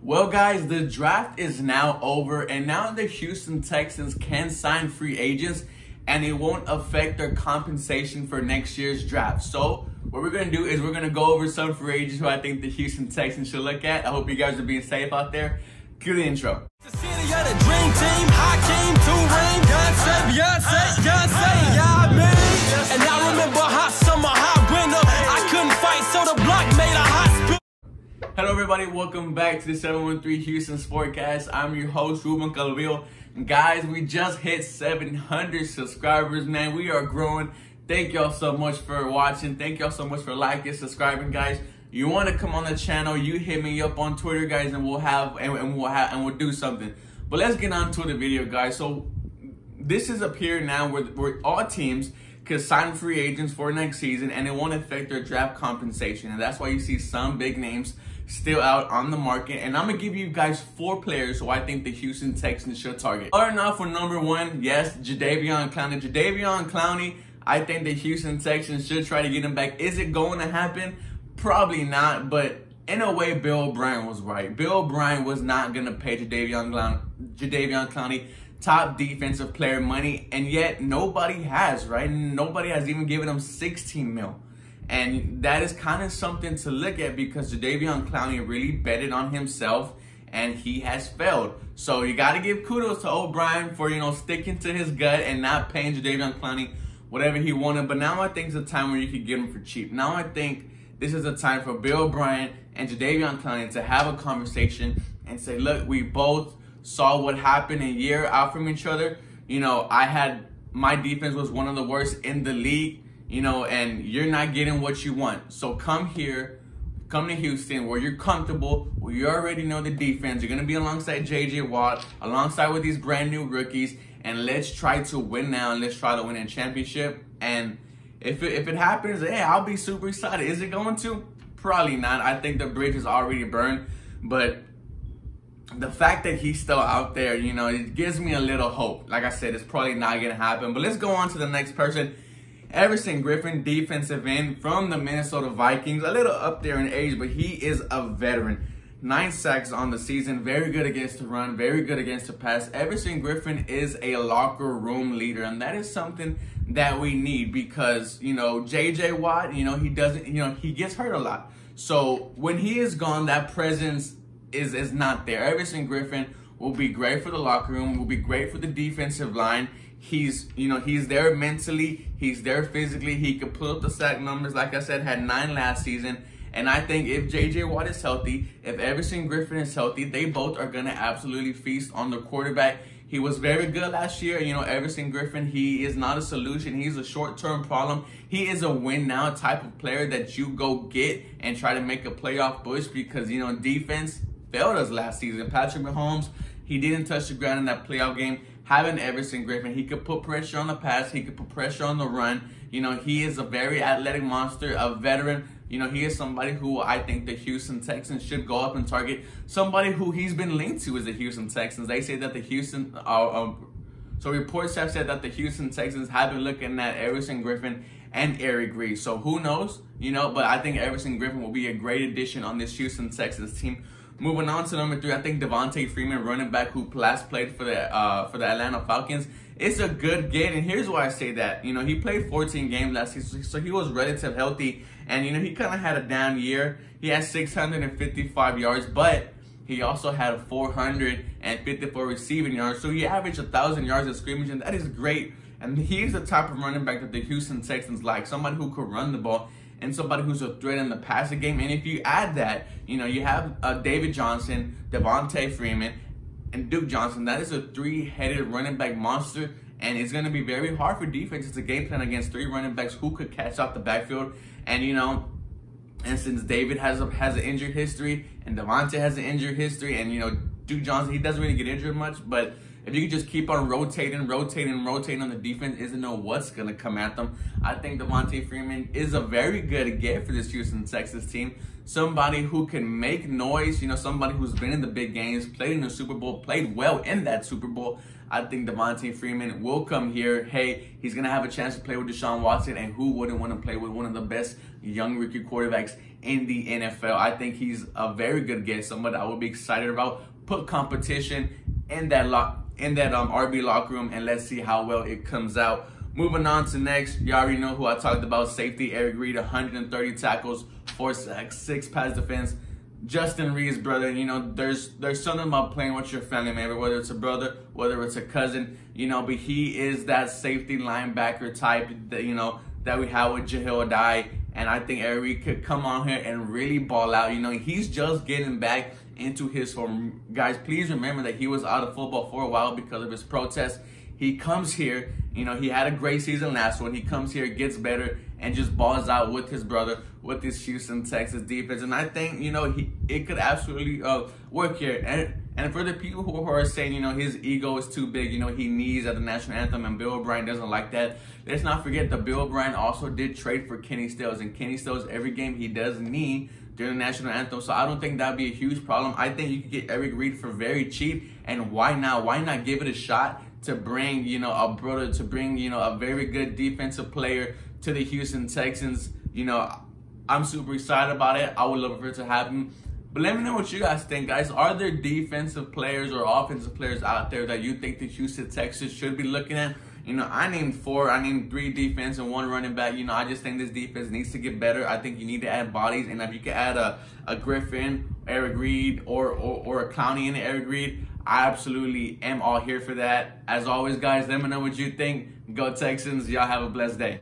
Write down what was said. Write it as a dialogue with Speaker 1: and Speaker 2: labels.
Speaker 1: Well, guys, the draft is now over, and now the Houston Texans can sign free agents, and it won't affect their compensation for next year's draft. So what we're going to do is we're going to go over some free agents who I think the Houston Texans should look at. I hope you guys are being safe out there. Cue the intro.
Speaker 2: The city of the dream team, Hakeem, Tulane, Beyonce, yeah, man. And I remember hot summer, hot winter. I couldn't fight, so the block made a hot spill.
Speaker 1: Hello, everybody. Welcome back to the 713 Houston Sportcast. I'm your host, Ruben Calvillo. Guys, we just hit 700 subscribers, man. We are growing. Thank y'all so much for watching. Thank y'all so much for liking, subscribing, guys. You want to come on the channel, you hit me up on Twitter, guys, and we'll do something. But let's get on to the video, guys. So this is a period now where all teams can sign free agents for next season, and it won't affect their draft compensation. And that's why you see some big names still out on the market. And I'm gonna give you guys 4 players who I think the Houston Texans should target. Starting off for number 1, yes, Jadeveon Clowney. Jadeveon Clowney, I think the Houston Texans should try to get him back. Is it going to happen? Probably not, but in a way, Bill O'Brien was right. Bill O'Brien was not going to pay Jadeveon Clowney top defensive player money, and yet nobody has, right? Nobody has even given him 16 mil. And that is kind of something to look at because Jadeveon Clowney really betted on himself, and he has failed. So you got to give kudos to O'Brien for, sticking to his gut and not paying Jadeveon Clowney whatever he wanted. But now I think it's a time where you could get him for cheap. Now I think this is a time for Bill O'Brien and Jadeveon Clowney to have a conversation and say, look, we both saw what happened a year out from each other. My defense was one of the worst in the league, and you're not getting what you want. So come to Houston where you're comfortable, where you already know the defense. You're going to be alongside jjwatt, alongside with these brand new rookies, and let's try to win now, and let's try to win a championship. And if it happens, hey, I'll be super excited. Is it going to? Probably not. I think the bridge is already burned. But the fact that he's still out there, it gives me a little hope. Like I said, it's probably not going to happen. But let's go on to the next person. Everson Griffen, defensive end from the Minnesota Vikings. A little up there in age, but he is a veteran. 9 sacks on the season. Very good against the run. Very good against the pass. Everson Griffen is a locker room leader, and that is something that we need because, jjwatt, he gets hurt a lot. So when he is gone, that presence is not there. Everson Griffen will be great for the locker room, will be great for the defensive line. He's there mentally, he's there physically. He could pull up the sack numbers. Like I said, had 9 last season. And I think if jjwatt is healthy, if Everson Griffen is healthy, they both are going to absolutely feast on the quarterback. He was very good last year. Everson Griffen, he is not a solution. He's a short-term problem. He is a win-now type of player that you go get and try to make a playoff push because, defense failed us last season. Patrick Mahomes, he didn't touch the ground in that playoff game. Having Everson Griffen, he could put pressure on the pass. He could put pressure on the run. He is a very athletic monster, a veteran. He is somebody who I think the Houston Texans should go up and target. Somebody who he's been linked to is the Houston Texans. They say that the Houston, so reports have said that the Houston Texans have been looking at Everson Griffen and Eric Reed. So who knows, but I think Everson Griffen will be a great addition on this Houston Texans team. Moving on to number 3, I think Devonta Freeman, running back who last played for the Atlanta Falcons. It's a good get, and here's why I say that. He played 14 games last season, so he was relatively healthy. And, he kind of had a down year. He had 655 yards, but he also had 454 receiving yards. So he averaged 1,000 yards of scrimmage, and that is great. And he's the type of running back that the Houston Texans like, somebody who could run the ball and somebody who's a threat in the passing game. And if you add that, you have David Johnson, Devonta Freeman, and Duke Johnson. That is a 3-headed running back monster, and it's going to be very hard for defenses to game plan against 3 running backs who could catch out the backfield. And and since David has an injured history, and Devonta has an injured history, and Duke Johnson, he doesn't really get injured much, but if you could just keep on rotating on the defense, isn't know what's going to come at them. I think Devonta Freeman is a very good get for this Houston Texans team. Somebody who can make noise, you know, somebody who's been in the big games, played in the Super Bowl, played well in that Super Bowl. I think Devonta Freeman will come here. Hey, he's going to have a chance to play with Deshaun Watson, and who wouldn't want to play with one of the best young rookie quarterbacks in the NFL? I think he's a very good get, somebody I would be excited about. Put competition in that RB locker room, and let's see how well it comes out. Moving on to next, you already know who I talked about. Safety Eric Reid, 130 tackles, 4 sacks, 6 pass defense. Justin Reed's brother, you know, there's something about playing with your family member, whether it's a brother, whether it's a cousin, you know, but he is that safety linebacker type that, you know, that we have with jjwatt, and I think Eric Reid could come on here and really ball out. You know, he's just getting back into his form. Guys, please remember that he was out of football for a while because of his protests. He comes here, you know, he had a great season last one. He comes here, gets better, and just balls out with his brother, with this Houston Texans defense. And I think, you know, it could absolutely work here. And for the people who are saying, you know, his ego is too big, you know, he knees at the national anthem, and billobrien doesn't like that. Let's not forget that billobrien also did trade for Kenny Stills, and Kenny Stills, every game he does knee during the national anthem, so I don't think that'd be a huge problem. I think you could get Eric Reid for very cheap, and why not? Why not give it a shot to bring, you know, a brother, to bring, you know, a very good defensive player to the Houston Texans? You know, I'm super excited about it. I would love for it to happen. But let me know what you guys think, guys. Are there defensive players or offensive players out there that you think the Houston Texans should be looking at? You know, I named 4. I named 3 defense and 1 running back. You know, I just think this defense needs to get better. I think you need to add bodies. And if you can add a Griffen, Eric Reid, or a Clowney in Eric Reid, I absolutely am all here for that. As always, guys, let me know what you think. Go Texans. Y'all have a blessed day.